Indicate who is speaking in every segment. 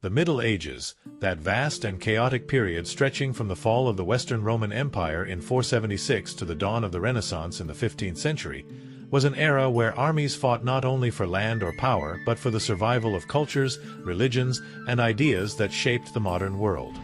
Speaker 1: The Middle Ages, that vast and chaotic period stretching from the fall of the Western Roman Empire in 476 to the dawn of the Renaissance in the 15th century, was an era where armies fought not only for land or power but for the survival of cultures, religions, and ideas that shaped the modern world.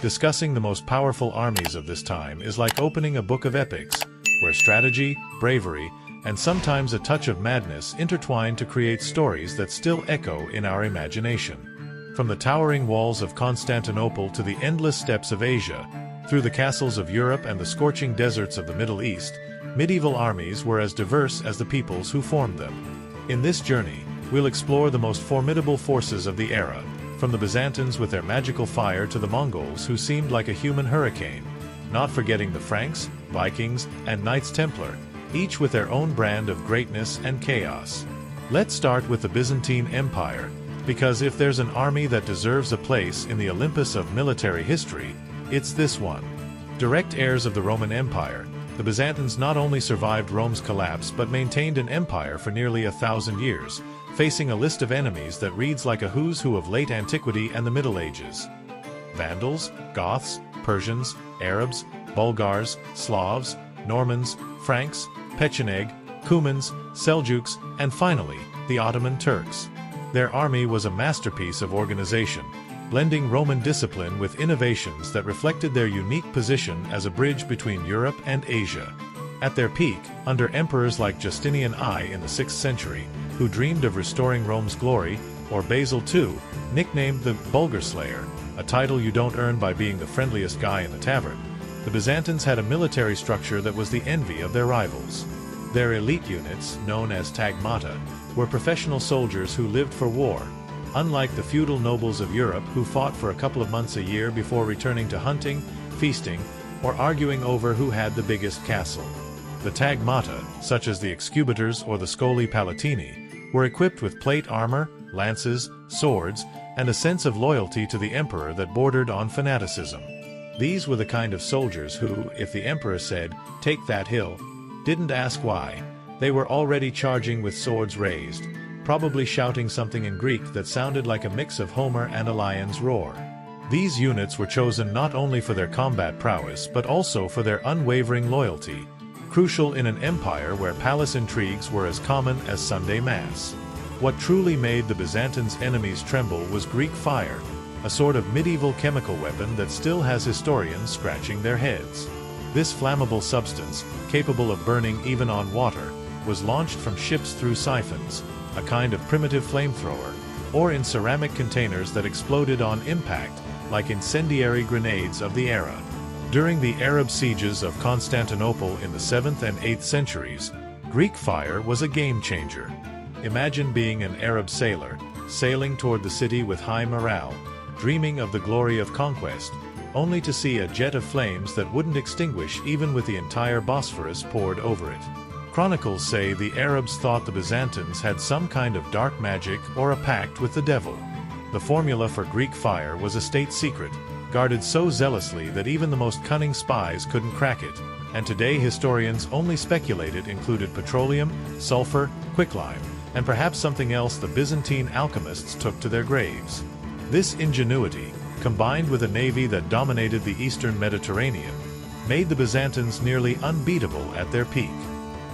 Speaker 1: Discussing the most powerful armies of this time is like opening a book of epics, where strategy, bravery, and sometimes a touch of madness intertwine to create stories that still echo in our imagination. From the towering walls of Constantinople to the endless steppes of Asia, through the castles of Europe and the scorching deserts of the Middle East, medieval armies were as diverse as the peoples who formed them. In this journey, we'll explore the most formidable forces of the era, from the Byzantines with their magical fire to the Mongols who seemed like a human hurricane, not forgetting the Franks, Vikings, and Knights Templar, each with their own brand of greatness and chaos. Let's start with the Byzantine Empire, because if there's an army that deserves a place in the Olympus of military history, it's this one. Direct heirs of the Roman Empire, the Byzantines not only survived Rome's collapse but maintained an empire for nearly 1,000 years, facing a list of enemies that reads like a who's who of late antiquity and the Middle Ages. Vandals, Goths, Persians, Arabs, Bulgars, Slavs, Normans, Franks, Pecheneg, Cumans, Seljuks, and finally, the Ottoman Turks. Their army was a masterpiece of organization, blending Roman discipline with innovations that reflected their unique position as a bridge between Europe and Asia. At their peak, under emperors like Justinian I in the 6th century, who dreamed of restoring Rome's glory, or Basil II, nicknamed the Bulgar Slayer, a title you don't earn by being the friendliest guy in the tavern, the Byzantines had a military structure that was the envy of their rivals. Their elite units, known as themata, were professional soldiers who lived for war, unlike the feudal nobles of Europe who fought for a couple of months a year before returning to hunting, feasting, or arguing over who had the biggest castle. The themata, such as the excubators or the scoli palatini, were equipped with plate armor, lances, swords, and a sense of loyalty to the emperor that bordered on fanaticism. These were the kind of soldiers who, if the emperor said, "Take that hill," didn't ask why. They were already charging with swords raised, probably shouting something in Greek that sounded like a mix of Homer and a lion's roar. These units were chosen not only for their combat prowess but also for their unwavering loyalty, crucial in an empire where palace intrigues were as common as Sunday Mass. What truly made the Byzantines' enemies tremble was Greek fire, a sort of medieval chemical weapon that still has historians scratching their heads. This flammable substance, capable of burning even on water, was launched from ships through siphons, a kind of primitive flamethrower, or in ceramic containers that exploded on impact, like incendiary grenades of the era. During the Arab sieges of Constantinople in the 7th and 8th centuries, Greek fire was a game-changer. Imagine being an Arab sailor, sailing toward the city with high morale, dreaming of the glory of conquest, only to see a jet of flames that wouldn't extinguish even with the entire Bosphorus poured over it. Chronicles say the Arabs thought the Byzantines had some kind of dark magic or a pact with the devil. The formula for Greek fire was a state secret, guarded so zealously that even the most cunning spies couldn't crack it, and today historians only speculate it included petroleum, sulfur, quicklime, and perhaps something else the Byzantine alchemists took to their graves. This ingenuity, combined with a navy that dominated the eastern Mediterranean, made the Byzantines nearly unbeatable at their peak.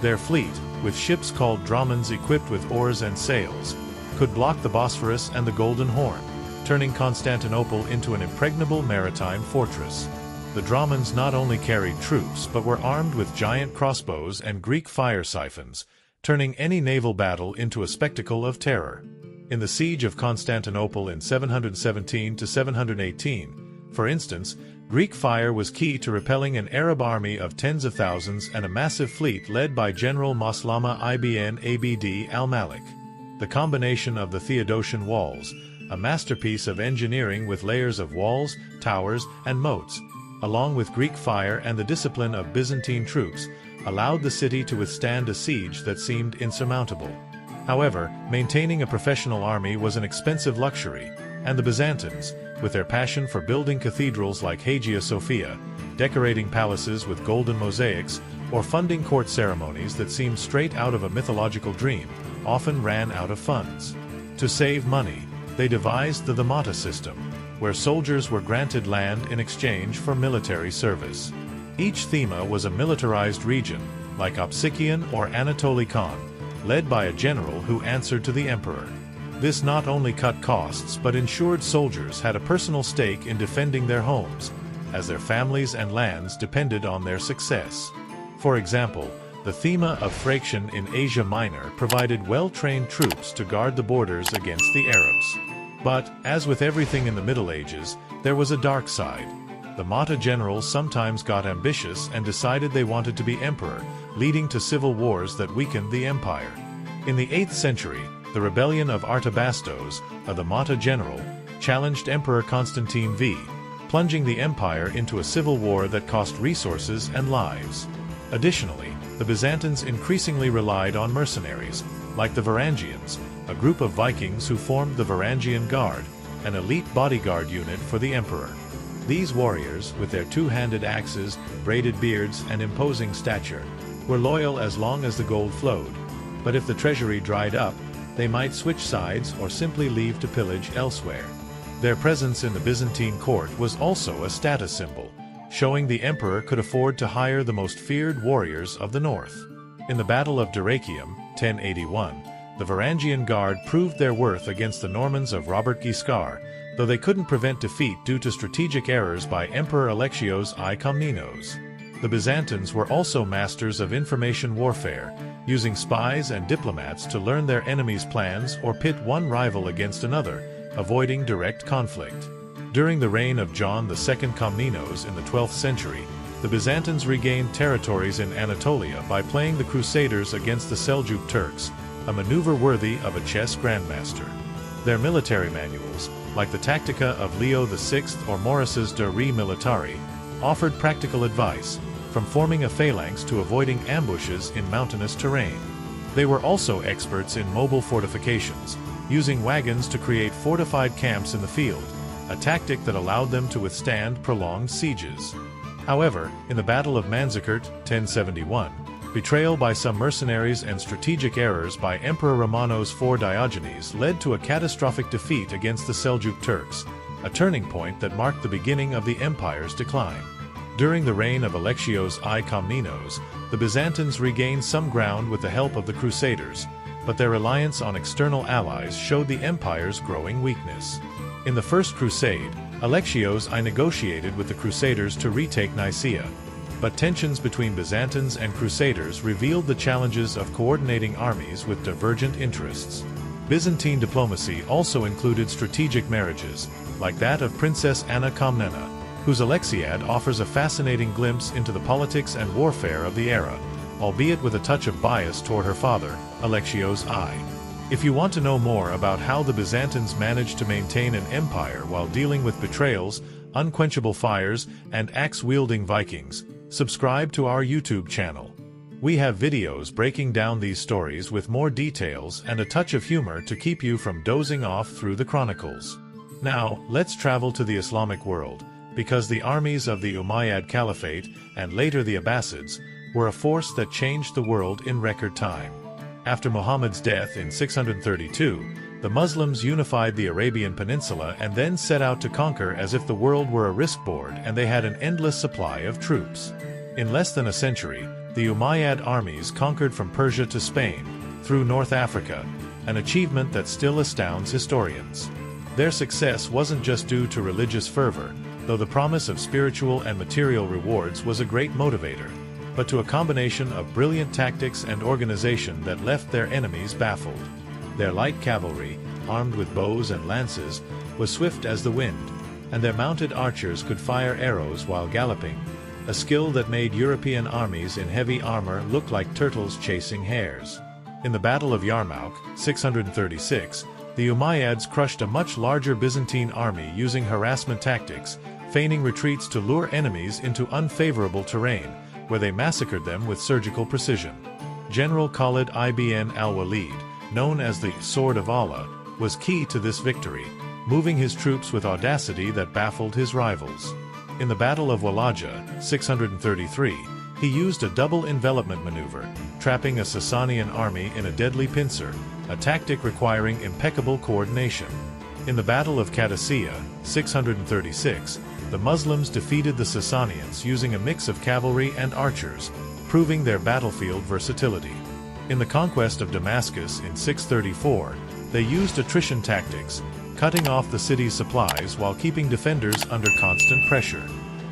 Speaker 1: Their fleet, with ships called dromons equipped with oars and sails, could block the Bosphorus and the Golden Horn, turning Constantinople into an impregnable maritime fortress. The dromons not only carried troops but were armed with giant crossbows and Greek fire siphons, turning any naval battle into a spectacle of terror. In the siege of Constantinople in 717 to 718, for instance, Greek fire was key to repelling an Arab army of tens of thousands and a massive fleet led by General Maslama ibn Abd al-Malik. The combination of the Theodosian walls, a masterpiece of engineering with layers of walls, towers, and moats, along with Greek fire and the discipline of Byzantine troops, allowed the city to withstand a siege that seemed insurmountable. However, maintaining a professional army was an expensive luxury, and the Byzantines, with their passion for building cathedrals like Hagia Sophia, decorating palaces with golden mosaics, or funding court ceremonies that seemed straight out of a mythological dream, often ran out of funds. To save money, they devised the themata system, where soldiers were granted land in exchange for military service. Each thema was a militarized region, like Opsikion or Anatolikon, led by a general who answered to the emperor. This not only cut costs but ensured soldiers had a personal stake in defending their homes, as their families and lands depended on their success. For example, the thema of Thracian in Asia Minor provided well-trained troops to guard the borders against the Arabs. But, as with everything in the Middle Ages, there was a dark side. The themata generals sometimes got ambitious and decided they wanted to be emperor, leading to civil wars that weakened the empire. In the 8th century, the rebellion of Artabasdos, a themata general, challenged Emperor Constantine V, plunging the empire into a civil war that cost resources and lives. Additionally, the Byzantines increasingly relied on mercenaries, like the Varangians, a group of Vikings who formed the Varangian Guard, an elite bodyguard unit for the emperor. These warriors, with their two-handed axes, braided beards, and imposing stature, were loyal as long as the gold flowed. But if the treasury dried up, they might switch sides or simply leave to pillage elsewhere. Their presence in the Byzantine court was also a status symbol, showing the emperor could afford to hire the most feared warriors of the north. In the Battle of Dyrrhachium, 1081, the Varangian Guard proved their worth against the Normans of Robert Guiscard, though they couldn't prevent defeat due to strategic errors by Emperor Alexios I Komnenos. The Byzantines were also masters of information warfare, using spies and diplomats to learn their enemies' plans or pit one rival against another, avoiding direct conflict. During the reign of John II Komnenos in the 12th century, the Byzantines regained territories in Anatolia by playing the Crusaders against the Seljuk Turks, a maneuver worthy of a chess grandmaster. Their military manuals, like the Tactica of Leo VI or Maurice's De Re Militari, offered practical advice, from forming a phalanx to avoiding ambushes in mountainous terrain. They were also experts in mobile fortifications, using wagons to create fortified camps in the field, a tactic that allowed them to withstand prolonged sieges. However, in the Battle of Manzikert, 1071, betrayal by some mercenaries and strategic errors by Emperor Romanos IV Diogenes led to a catastrophic defeat against the Seljuk Turks, a turning point that marked the beginning of the empire's decline. During the reign of Alexios I Komnenos, the Byzantines regained some ground with the help of the Crusaders, but their reliance on external allies showed the empire's growing weakness. In the First Crusade, Alexios I negotiated with the Crusaders to retake Nicaea, but tensions between Byzantines and Crusaders revealed the challenges of coordinating armies with divergent interests. Byzantine diplomacy also included strategic marriages, like that of Princess Anna Komnena, whose Alexiad offers a fascinating glimpse into the politics and warfare of the era, albeit with a touch of bias toward her father, Alexios I. If you want to know more about how the Byzantines managed to maintain an empire while dealing with betrayals, unquenchable fires, and axe-wielding Vikings, subscribe to our YouTube channel. We have videos breaking down these stories with more details and a touch of humor to keep you from dozing off through the chronicles. Now, let's travel to the Islamic world, because the armies of the Umayyad Caliphate, and later the Abbasids, were a force that changed the world in record time. After Muhammad's death in 632, the Muslims unified the Arabian Peninsula and then set out to conquer as if the world were a risk board and they had an endless supply of troops. In less than a century, the Umayyad armies conquered from Persia to Spain, through North Africa, an achievement that still astounds historians. Their success wasn't just due to religious fervor, though the promise of spiritual and material rewards was a great motivator, but to a combination of brilliant tactics and organization that left their enemies baffled. Their light cavalry, armed with bows and lances, was swift as the wind, and their mounted archers could fire arrows while galloping, a skill that made European armies in heavy armor look like turtles chasing hares. In the Battle of Yarmouk, 636, the Umayyads crushed a much larger Byzantine army using harassment tactics, feigning retreats to lure enemies into unfavorable terrain, where they massacred them with surgical precision. General Khalid ibn al-Walid, known as the Sword of Allah, was key to this victory, moving his troops with audacity that baffled his rivals. In the Battle of Walaja, 633, he used a double envelopment maneuver, trapping a Sasanian army in a deadly pincer, a tactic requiring impeccable coordination. In the Battle of Qadisiyah, 636, the Muslims defeated the Sasanians using a mix of cavalry and archers, proving their battlefield versatility. In the conquest of Damascus in 634, they used attrition tactics, cutting off the city's supplies while keeping defenders under constant pressure.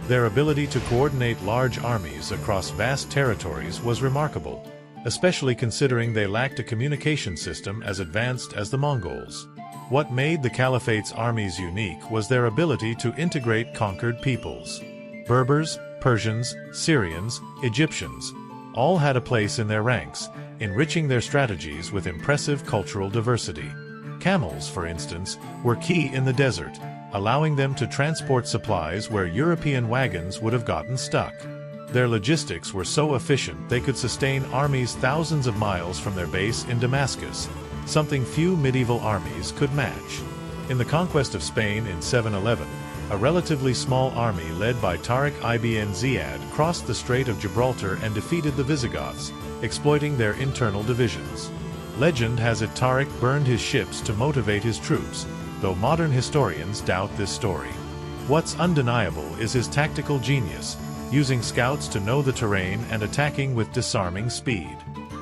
Speaker 1: Their ability to coordinate large armies across vast territories was remarkable, especially considering they lacked a communication system as advanced as the Mongols. What made the Caliphate's armies unique was their ability to integrate conquered peoples. Berbers, Persians, Syrians, Egyptians, all had a place in their ranks, enriching their strategies with impressive cultural diversity. Camels, for instance, were key in the desert, allowing them to transport supplies where European wagons would have gotten stuck. Their logistics were so efficient they could sustain armies thousands of miles from their base in Damascus, something few medieval armies could match. In the conquest of Spain in 711, a relatively small army led by Tariq ibn Ziyad crossed the Strait of Gibraltar and defeated the Visigoths, exploiting their internal divisions. Legend has it Tariq burned his ships to motivate his troops, though modern historians doubt this story. What's undeniable is his tactical genius, using scouts to know the terrain and attacking with disarming speed.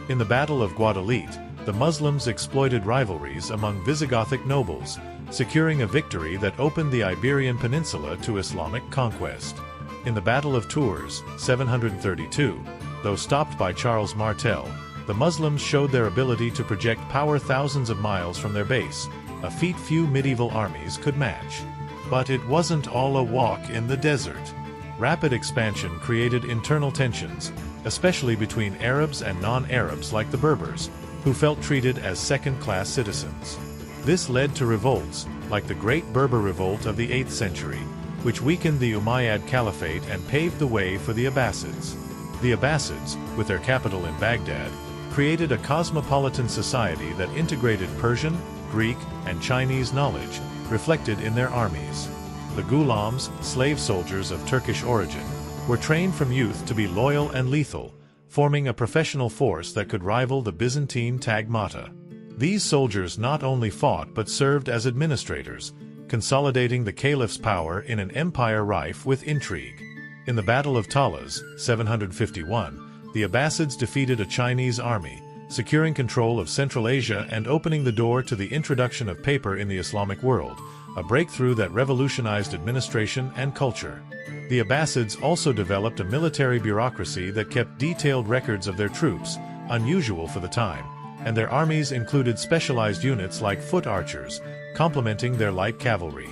Speaker 1: In the Battle of Guadalete, the Muslims exploited rivalries among Visigothic nobles, securing a victory that opened the Iberian Peninsula to Islamic conquest. In the Battle of Tours, 732, though stopped by Charles Martel, the Muslims showed their ability to project power thousands of miles from their base, a feat few medieval armies could match. But it wasn't all a walk in the desert. Rapid expansion created internal tensions, especially between Arabs and non-Arabs like the Berbers, who felt treated as second-class citizens. This led to revolts, like the Great Berber Revolt of the 8th century, which weakened the Umayyad Caliphate and paved the way for the Abbasids. The Abbasids, with their capital in Baghdad, created a cosmopolitan society that integrated Persian, Greek, and Chinese knowledge, reflected in their armies. The Ghulams, slave soldiers of Turkish origin, were trained from youth to be loyal and lethal, forming a professional force that could rival the Byzantine themata. These soldiers not only fought but served as administrators, consolidating the caliph's power in an empire rife with intrigue. In the Battle of Talas, 751, the Abbasids defeated a Chinese army, securing control of Central Asia and opening the door to the introduction of paper in the Islamic world, a breakthrough that revolutionized administration and culture. The Abbasids also developed a military bureaucracy that kept detailed records of their troops, unusual for the time, and their armies included specialized units like foot archers, complementing their light cavalry.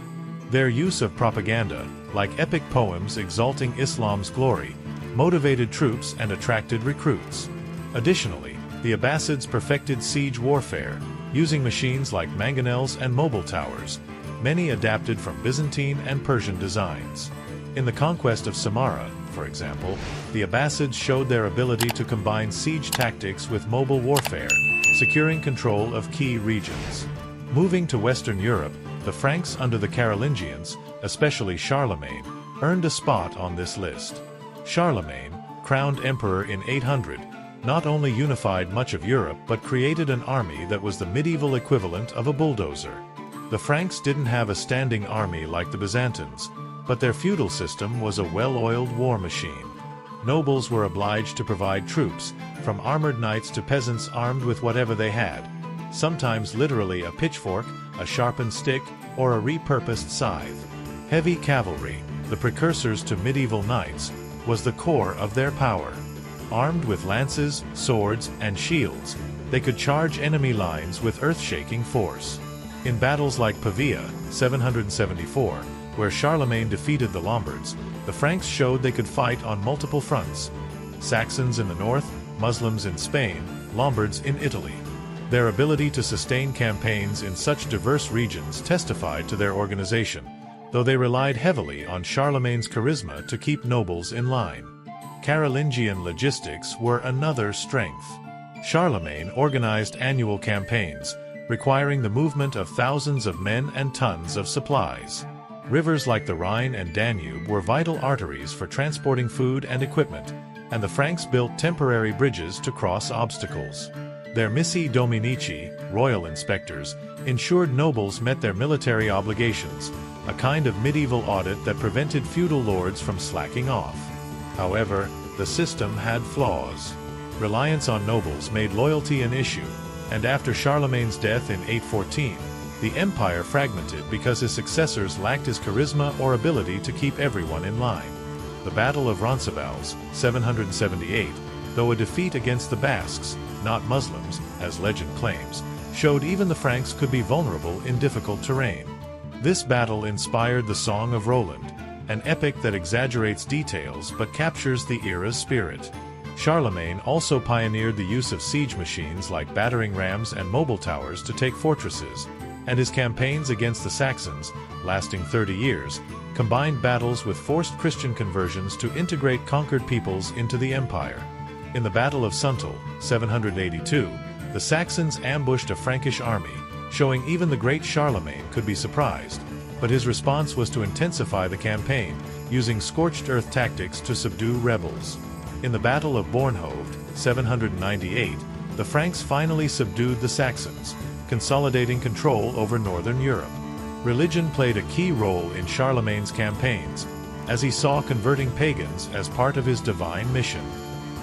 Speaker 1: Their use of propaganda, like epic poems exalting Islam's glory, motivated troops and attracted recruits. Additionally, the Abbasids perfected siege warfare, using machines like mangonels and mobile towers, many adapted from Byzantine and Persian designs. In the conquest of Samarra, for example, the Abbasids showed their ability to combine siege tactics with mobile warfare, securing control of key regions. Moving to Western Europe, the Franks under the Carolingians, especially Charlemagne, earned a spot on this list. Charlemagne, crowned emperor in 800, not only unified much of Europe but created an army that was the medieval equivalent of a bulldozer. The Franks didn't have a standing army like the Byzantines, but their feudal system was a well-oiled war machine. Nobles were obliged to provide troops, from armored knights to peasants armed with whatever they had, sometimes literally a pitchfork, a sharpened stick, or a repurposed scythe. Heavy cavalry, the precursors to medieval knights, was the core of their power. Armed with lances, swords, and shields, they could charge enemy lines with earth-shaking force. In battles like Pavia, 774, where Charlemagne defeated the Lombards, the Franks showed they could fight on multiple fronts. Saxons in the north, Muslims in Spain, Lombards in Italy. Their ability to sustain campaigns in such diverse regions testified to their organization, though they relied heavily on Charlemagne's charisma to keep nobles in line. Carolingian logistics were another strength. Charlemagne organized annual campaigns, requiring the movement of thousands of men and tons of supplies. Rivers like the Rhine and Danube were vital arteries for transporting food and equipment, and the Franks built temporary bridges to cross obstacles. Their missi dominici, royal inspectors, ensured nobles met their military obligations, a kind of medieval audit that prevented feudal lords from slacking off. However, the system had flaws. Reliance on nobles made loyalty an issue, and after Charlemagne's death in 814, the empire fragmented because his successors lacked his charisma or ability to keep everyone in line. The Battle of Roncesvalles, 778, though a defeat against the Basques, not Muslims, as legend claims, showed even the Franks could be vulnerable in difficult terrain. This battle inspired the Song of Roland, an epic that exaggerates details but captures the era's spirit. Charlemagne also pioneered the use of siege machines like battering rams and mobile towers to take fortresses, and his campaigns against the Saxons, lasting 30 years, combined battles with forced Christian conversions to integrate conquered peoples into the empire. In the Battle of Suntal, 782, the Saxons ambushed a Frankish army, showing even the great Charlemagne could be surprised, but his response was to intensify the campaign, using scorched earth tactics to subdue rebels. In the Battle of Bornhoven, 798, the Franks finally subdued the Saxons, consolidating control over northern Europe. Religion played a key role in Charlemagne's campaigns, as he saw converting pagans as part of his divine mission.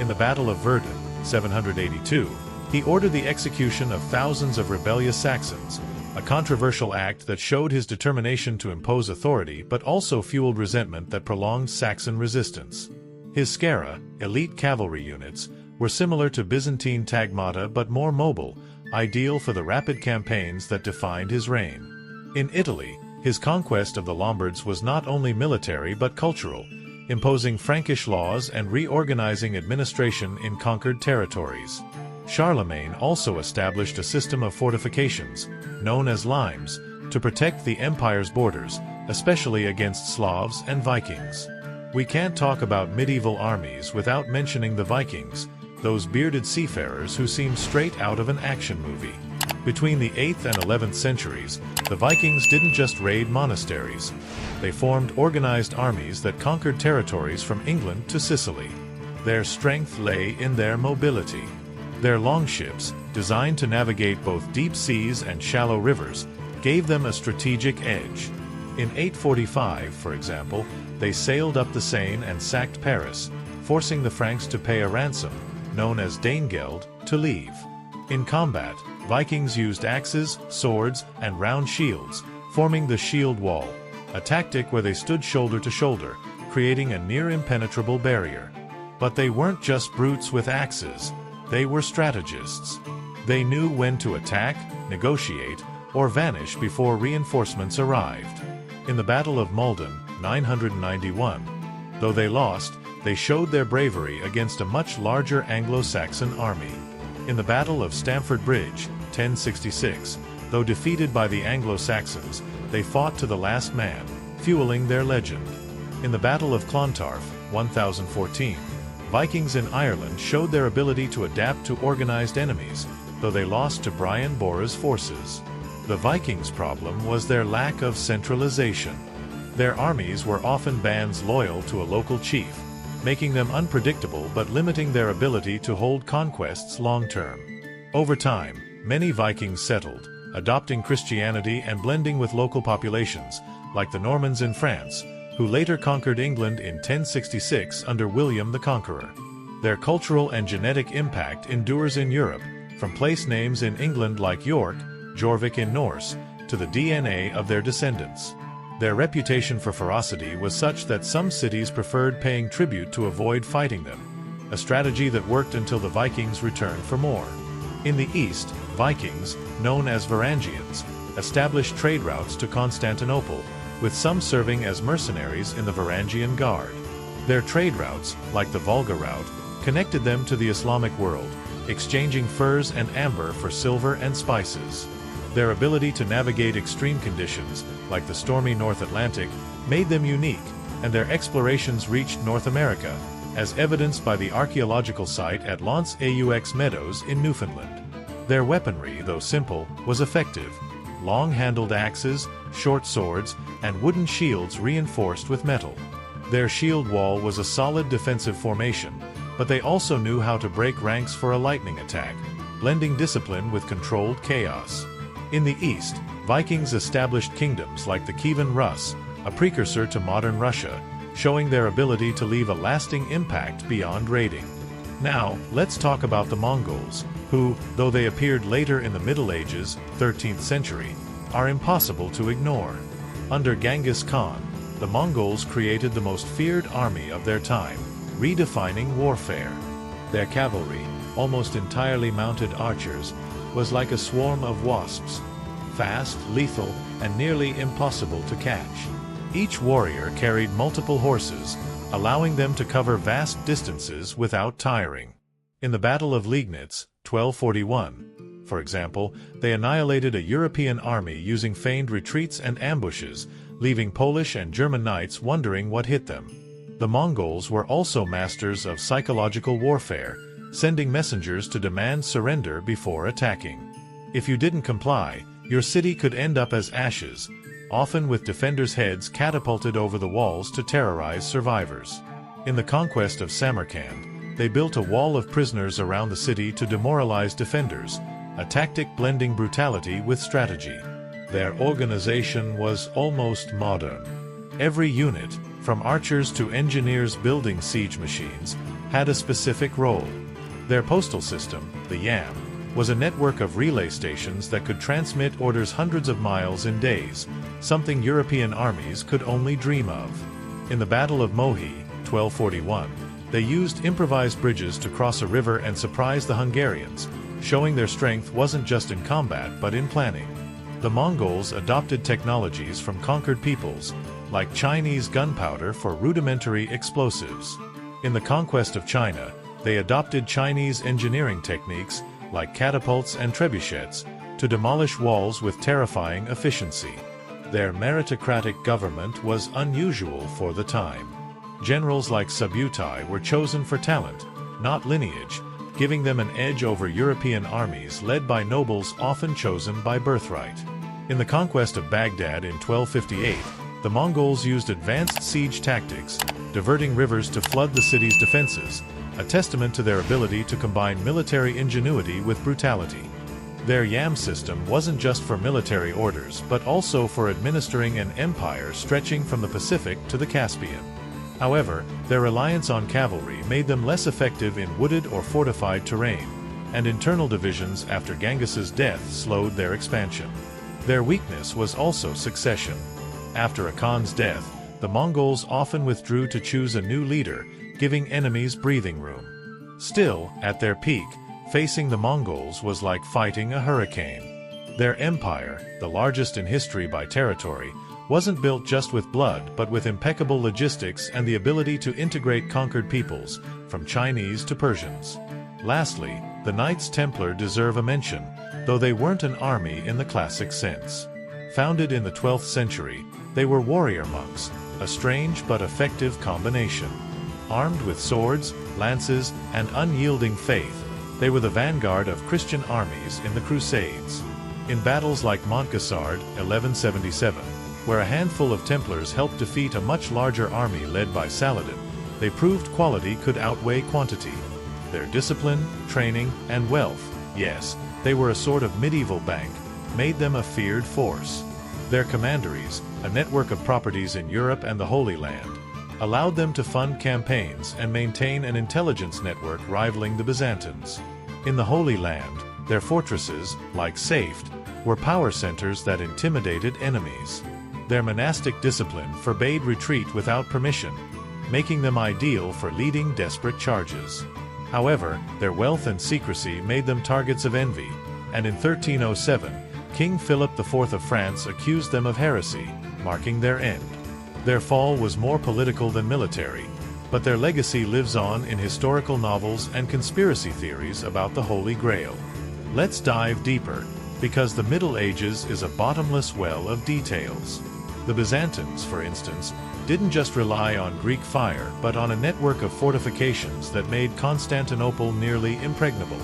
Speaker 1: In the Battle of Verdun, 782, he ordered the execution of thousands of rebellious Saxons, a controversial act that showed his determination to impose authority but also fueled resentment that prolonged Saxon resistance. His Skara, elite cavalry units, were similar to Byzantine themata but more mobile, ideal for the rapid campaigns that defined his reign. In Italy, his conquest of the Lombards was not only military but cultural, imposing Frankish laws and reorganizing administration in conquered territories. Charlemagne also established a system of fortifications, known as limes, to protect the empire's borders, especially against Slavs and Vikings. We can't talk about medieval armies without mentioning the Vikings, those bearded seafarers who seemed straight out of an action movie. Between the 8th and 11th centuries, the Vikings didn't just raid monasteries. They formed organized armies that conquered territories from England to Sicily. Their strength lay in their mobility. Their longships, designed to navigate both deep seas and shallow rivers, gave them a strategic edge. In 845, for example, they sailed up the Seine and sacked Paris, forcing the Franks to pay a ransom, known as Danegeld, to leave. In combat, Vikings used axes, swords, and round shields, forming the shield wall, a tactic where they stood shoulder to shoulder, creating a near-impenetrable barrier. But they weren't just brutes with axes. They were strategists. They knew when to attack, negotiate, or vanish before reinforcements arrived. In the Battle of Maldon, 991, though they lost, they showed their bravery against a much larger Anglo-Saxon army. In the Battle of Stamford Bridge, 1066, though defeated by the Anglo-Saxons, they fought to the last man, fueling their legend. In the Battle of Clontarf, 1014, Vikings in Ireland showed their ability to adapt to organized enemies, though they lost to Brian Bora's forces. The Vikings' problem was their lack of centralization. Their armies were often bands loyal to a local chief, making them unpredictable but limiting their ability to hold conquests long-term. Over time, many Vikings settled, adopting Christianity and blending with local populations, like the Normans in France, who later conquered England in 1066 under William the Conqueror. Their cultural and genetic impact endures in Europe, from place names in England like York, Jorvik in Norse, to the DNA of their descendants. Their reputation for ferocity was such that some cities preferred paying tribute to avoid fighting them, a strategy that worked until the Vikings returned for more. In the east, Vikings, known as Varangians, established trade routes to Constantinople, with some serving as mercenaries in the Varangian Guard. Their trade routes, like the Volga route, connected them to the Islamic world, exchanging furs and amber for silver and spices. Their ability to navigate extreme conditions, like the stormy North Atlantic, made them unique, and their explorations reached North America, as evidenced by the archaeological site at L'Anse aux Meadows in Newfoundland. Their weaponry, though simple, was effective: long-handled axes, short swords, and wooden shields reinforced with metal. Their shield wall was a solid defensive formation, but they also knew how to break ranks for a lightning attack, blending discipline with controlled chaos. In the east, Vikings established kingdoms like the Kievan Rus, a precursor to modern Russia, showing their ability to leave a lasting impact beyond raiding. Now, let's talk about the Mongols, who, though they appeared later in the Middle Ages, 13th century, are impossible to ignore. Under Genghis Khan, the Mongols created the most feared army of their time, redefining warfare. Their cavalry, almost entirely mounted archers, was like a swarm of wasps, fast, lethal, and nearly impossible to catch. Each warrior carried multiple horses, allowing them to cover vast distances without tiring. In the Battle of Liegnitz, 1241, for example, they annihilated a European army using feigned retreats and ambushes, leaving Polish and German knights wondering what hit them. The Mongols were also masters of psychological warfare, sending messengers to demand surrender before attacking. If you didn't comply, your city could end up as ashes, often with defenders' heads catapulted over the walls to terrorize survivors. In the conquest of Samarkand, they built a wall of prisoners around the city to demoralize defenders, a tactic blending brutality with strategy. Their organization was almost modern. Every unit, from archers to engineers building siege machines, had a specific role. Their postal system, the YAM, was a network of relay stations that could transmit orders hundreds of miles in days, something European armies could only dream of. In the Battle of Mohi, 1241, they used improvised bridges to cross a river and surprise the Hungarians, showing their strength wasn't just in combat but in planning. The Mongols adopted technologies from conquered peoples, like Chinese gunpowder for rudimentary explosives. In the conquest of China, they adopted Chinese engineering techniques, like catapults and trebuchets, to demolish walls with terrifying efficiency. Their meritocratic government was unusual for the time. Generals like Subutai were chosen for talent, not lineage, giving them an edge over European armies led by nobles often chosen by birthright. In the conquest of Baghdad in 1258, the Mongols used advanced siege tactics, diverting rivers to flood the city's defenses, a testament to their ability to combine military ingenuity with brutality. Their YAM system wasn't just for military orders but also for administering an empire stretching from the Pacific to the Caspian. However, their reliance on cavalry made them less effective in wooded or fortified terrain, and internal divisions after Genghis's death slowed their expansion. Their weakness was also succession. After a Khan's death, the Mongols often withdrew to choose a new leader, giving enemies breathing room. Still, at their peak, facing the Mongols was like fighting a hurricane. Their empire, the largest in history by territory, wasn't built just with blood but with impeccable logistics and the ability to integrate conquered peoples, from Chinese to Persians. Lastly, the Knights Templar deserve a mention, though they weren't an army in the classic sense. Founded in the 12th century, they were warrior monks, a strange but effective combination. Armed with swords, lances, and unyielding faith, they were the vanguard of Christian armies in the Crusades. In battles like Montgessard, 1177, where a handful of Templars helped defeat a much larger army led by Saladin, they proved quality could outweigh quantity. Their discipline, training, and wealth, yes, they were a sort of medieval bank, made them a feared force. Their commanderies, a network of properties in Europe and the Holy Land, allowed them to fund campaigns and maintain an intelligence network rivaling the Byzantines. In the Holy Land, their fortresses, like Safed, were power centers that intimidated enemies. Their monastic discipline forbade retreat without permission, making them ideal for leading desperate charges. However, their wealth and secrecy made them targets of envy, and in 1307, King Philip IV of France accused them of heresy, marking their end. Their fall was more political than military, but their legacy lives on in historical novels and conspiracy theories about the Holy Grail. Let's dive deeper, because the Middle Ages is a bottomless well of details. The Byzantines, for instance, didn't just rely on Greek fire but on a network of fortifications that made Constantinople nearly impregnable.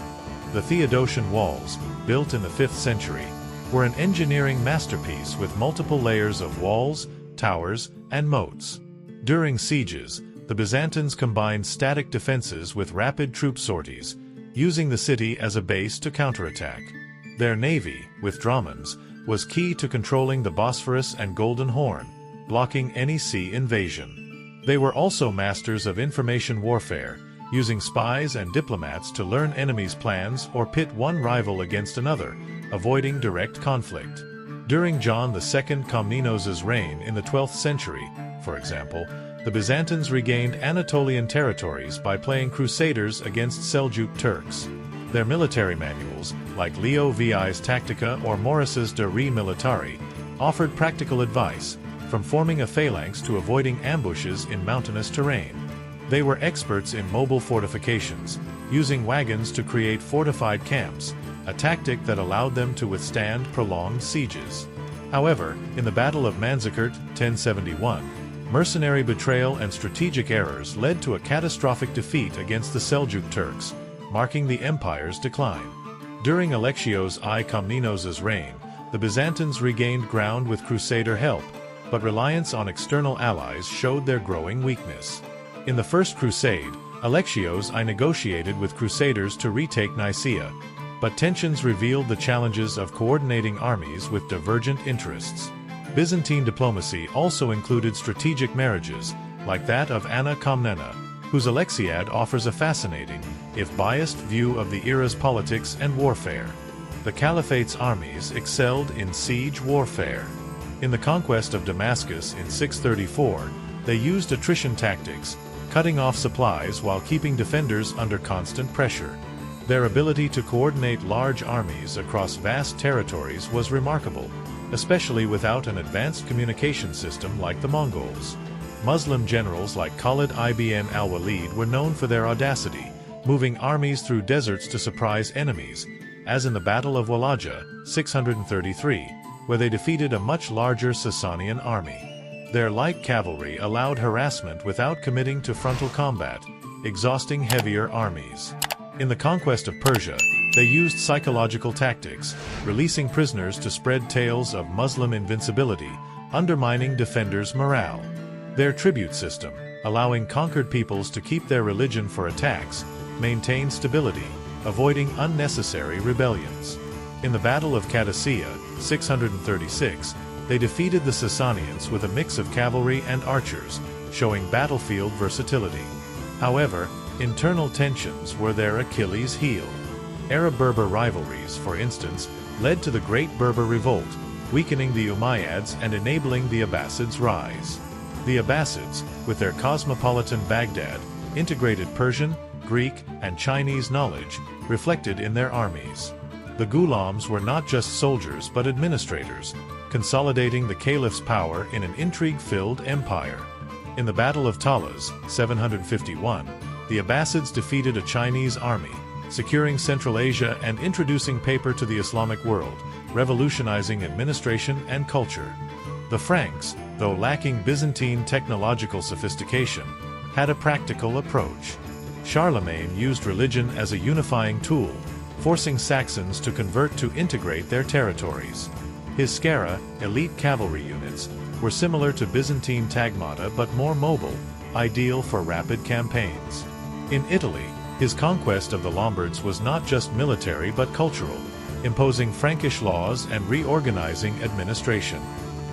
Speaker 1: The Theodosian walls, built in the 5th century, were an engineering masterpiece with multiple layers of walls, towers, and moats. During sieges, the Byzantines combined static defenses with rapid troop sorties, using the city as a base to counterattack. Their navy, with dromons, was key to controlling the Bosphorus and Golden Horn, blocking any sea invasion. They were also masters of information warfare, using spies and diplomats to learn enemies' plans or pit one rival against another, avoiding direct conflict. During John II Komnenos's reign in the 12th century, for example, the Byzantines regained Anatolian territories by playing crusaders against Seljuk Turks. Their military manuals, like Leo Vi's Tactica or Morris's De Re Militari, offered practical advice, from forming a phalanx to avoiding ambushes in mountainous terrain. They were experts in mobile fortifications, using wagons to create fortified camps, a tactic that allowed them to withstand prolonged sieges. However, in the Battle of Manzikert, 1071, mercenary betrayal and strategic errors led to a catastrophic defeat against the Seljuk Turks, marking the empire's decline. During Alexios I Komnenos's reign, the Byzantines regained ground with crusader help, but reliance on external allies showed their growing weakness. In the First Crusade, Alexios I negotiated with crusaders to retake Nicaea, but tensions revealed the challenges of coordinating armies with divergent interests. Byzantine diplomacy also included strategic marriages, like that of Anna Komnena, whose Alexiad offers a fascinating, if biased, view of the era's politics and warfare. The Caliphate's armies excelled in siege warfare. In the conquest of Damascus in 634, they used attrition tactics, cutting off supplies while keeping defenders under constant pressure. Their ability to coordinate large armies across vast territories was remarkable, especially without an advanced communication system like the Mongols. Muslim generals like Khalid ibn al-Walid were known for their audacity, moving armies through deserts to surprise enemies, as in the Battle of Walaja, 633, where they defeated a much larger Sasanian army. Their light cavalry allowed harassment without committing to frontal combat, exhausting heavier armies. In the conquest of Persia, they used psychological tactics, releasing prisoners to spread tales of Muslim invincibility, undermining defenders' morale. Their tribute system, allowing conquered peoples to keep their religion for attacks, maintained stability, avoiding unnecessary rebellions. In the Battle of Qadisiyah, 636, they defeated the Sasanians with a mix of cavalry and archers, showing battlefield versatility. However, internal tensions were their Achilles' heel. Arab-Berber rivalries, for instance, led to the Great Berber Revolt, weakening the Umayyads and enabling the Abbasids' rise. The Abbasids, with their cosmopolitan Baghdad, integrated Persian, Greek, and Chinese knowledge, reflected in their armies. The Ghulams were not just soldiers but administrators, consolidating the caliph's power in an intrigue-filled empire. In the Battle of Talas, 751, the Abbasids defeated a Chinese army, securing Central Asia and introducing paper to the Islamic world, revolutionizing administration and culture. The Franks, though lacking Byzantine technological sophistication, had a practical approach. Charlemagne used religion as a unifying tool, forcing Saxons to convert to integrate their territories. His Skara, elite cavalry units, were similar to Byzantine tagmata but more mobile, ideal for rapid campaigns. In Italy, his conquest of the Lombards was not just military but cultural, imposing Frankish laws and reorganizing administration.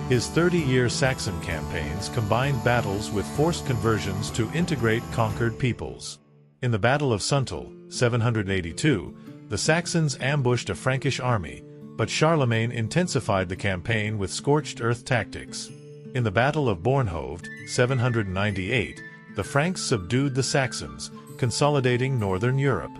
Speaker 1: His 30-year Saxon campaigns combined battles with forced conversions to integrate conquered peoples. In the Battle of Suntal, 782, the Saxons ambushed a Frankish army, but Charlemagne intensified the campaign with scorched earth tactics. In the Battle of Bornhovet, 798, the Franks subdued the Saxons, consolidating northern Europe.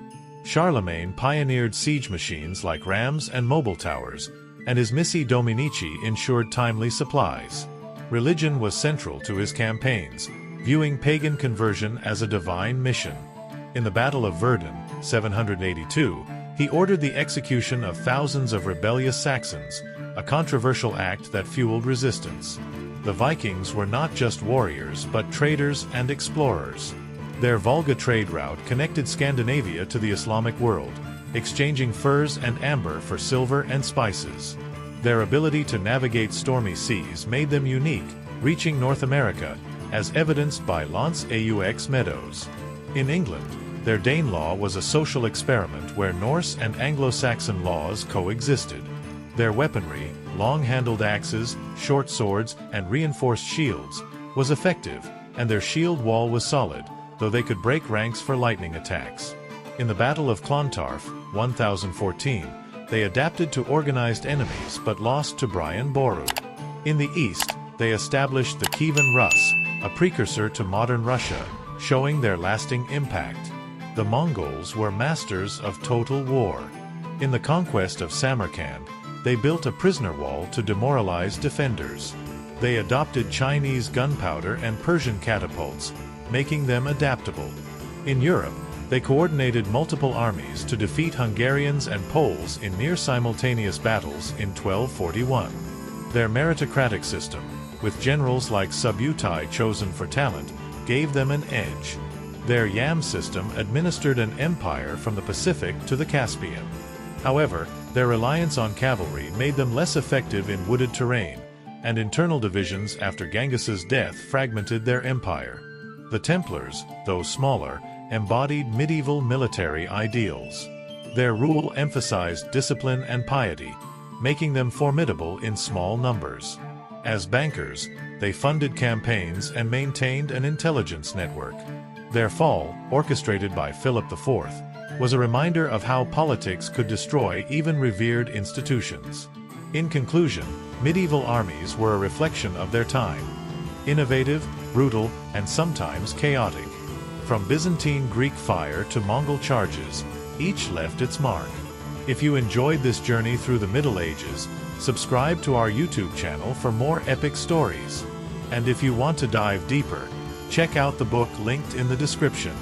Speaker 1: Charlemagne pioneered siege machines like rams and mobile towers, and his Missi Dominici ensured timely supplies. Religion was central to his campaigns, viewing pagan conversion as a divine mission. In the Battle of Verdun, 782, he ordered the execution of thousands of rebellious Saxons, a controversial act that fueled resistance. The Vikings were not just warriors but traders and explorers. Their Volga trade route connected Scandinavia to the Islamic world, exchanging furs and amber for silver and spices. Their ability to navigate stormy seas made them unique, reaching North America, as evidenced by Lance aux Meadows. In England, Their Danelaw was a social experiment where Norse and Anglo-Saxon laws coexisted. Their weaponry, long-handled axes, short swords, and reinforced shields, was effective, and their shield wall was solid, though they could break ranks for lightning attacks. In the Battle of Clontarf, 1014, they adapted to organized enemies but lost to Brian Boru. In the east, they established the Kievan Rus, a precursor to modern Russia, showing their lasting impact. The Mongols were masters of total war. In the conquest of Samarkand, they built a prisoner wall to demoralize defenders. They adopted Chinese gunpowder and Persian catapults, making them adaptable. In Europe, they coordinated multiple armies to defeat Hungarians and Poles in near-simultaneous battles in 1241. Their meritocratic system, with generals like Subutai chosen for talent, gave them an edge. Their Yam system administered an empire from the Pacific to the Caspian. However, their reliance on cavalry made them less effective in wooded terrain, and internal divisions after Genghis's death fragmented their empire. The Templars, though smaller, embodied medieval military ideals. Their rule emphasized discipline and piety, making them formidable in small numbers. As bankers, they funded campaigns and maintained an intelligence network. Their fall, orchestrated by Philip IV, was a reminder of how politics could destroy even revered institutions. In conclusion, medieval armies were a reflection of their time. Innovative, brutal, and sometimes chaotic. From Byzantine Greek fire to Mongol charges, each left its mark. If you enjoyed this journey through the Middle Ages, subscribe to our YouTube channel for more epic stories. And if you want to dive deeper, check out the book linked in the description.